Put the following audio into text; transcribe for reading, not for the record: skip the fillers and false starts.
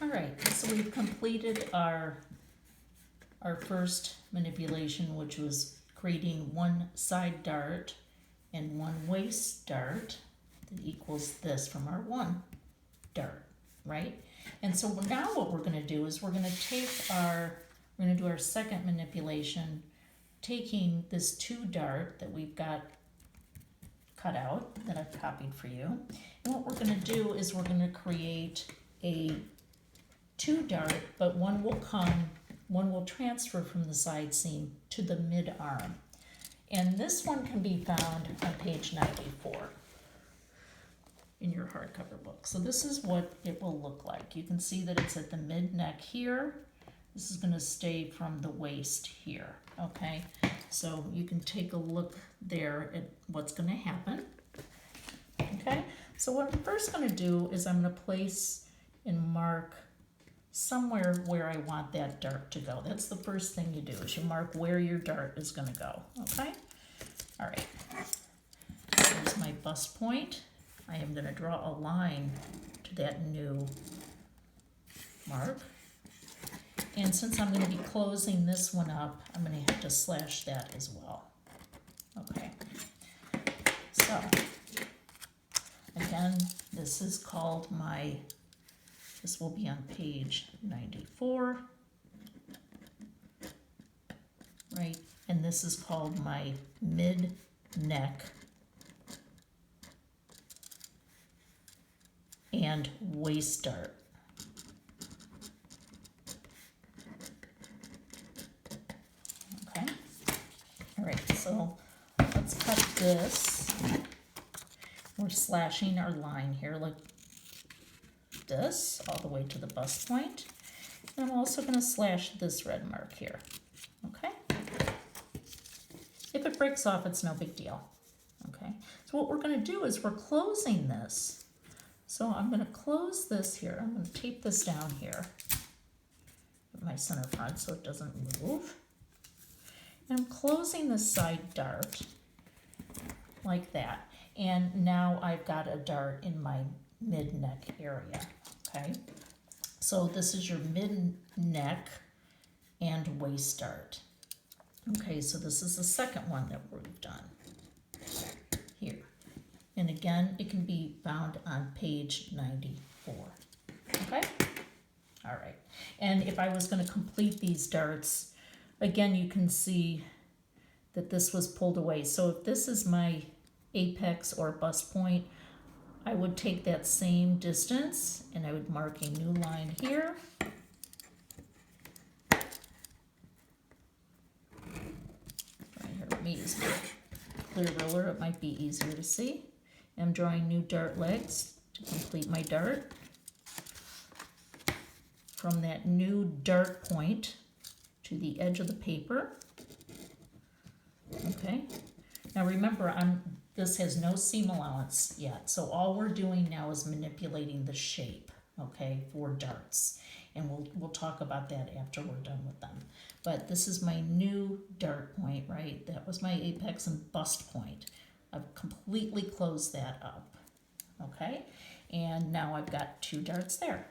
All right, so we've completed our first manipulation, which was creating one side dart and one waist dart that equals this from our one dart, right? And so now what we're going to do is we're going to do our second manipulation, taking this two dart that we've got cut out that I've copied for you. And what we're going to do is we're going to create a two dart, but one will transfer from the side seam to the mid arm. And this one can be found on page 94 in your hardcover book. So this is what it will look like. You can see that it's at the mid neck here. This is going to stay from the waist here, okay? So you can take a look there at what's going to happen, okay? So what I'm first going to do is I'm going to place and mark somewhere where I want that dart to go. That's the first thing you do, is you mark where your dart is going to go, okay? All right, here's my bust point. I am going to draw a line to that new mark. And since I'm going to be closing this one up, I'm going to have to slash that as well. Okay, so again, this is called this will be on page 94, right? And this is called my mid neck and waist dart. Okay, all right, so let's cut this. We're slashing our line here like this all the way to the bust point. And I'm also going to slash this red mark here, okay? If it breaks off, it's no big deal, okay? So what we're going to do is we're closing this. So I'm going to close this here. I'm going to tape this down here with my center front so it doesn't move. And I'm closing this side dart like that. And now I've got a dart in my mid-neck area, okay? So this is your mid-neck and waist dart. Okay, so this is the second one that we've done here. And again, it can be found on page 94, okay? All right, and if I was going to complete these darts, again, you can see that this was pulled away. So if this is my apex or bust point, I would take that same distance and I would mark a new line here. Right here, let me use my clear ruler, it might be easier to see. I'm drawing new dart legs to complete my dart. From that new dart point to the edge of the paper. Okay, now remember, this has no seam allowance yet, so all we're doing now is manipulating the shape, okay, for darts. And we'll talk about that after we're done with them. But this is my new dart point, right? That was my apex and bust point. I've completely closed that up, okay? And now I've got two darts there.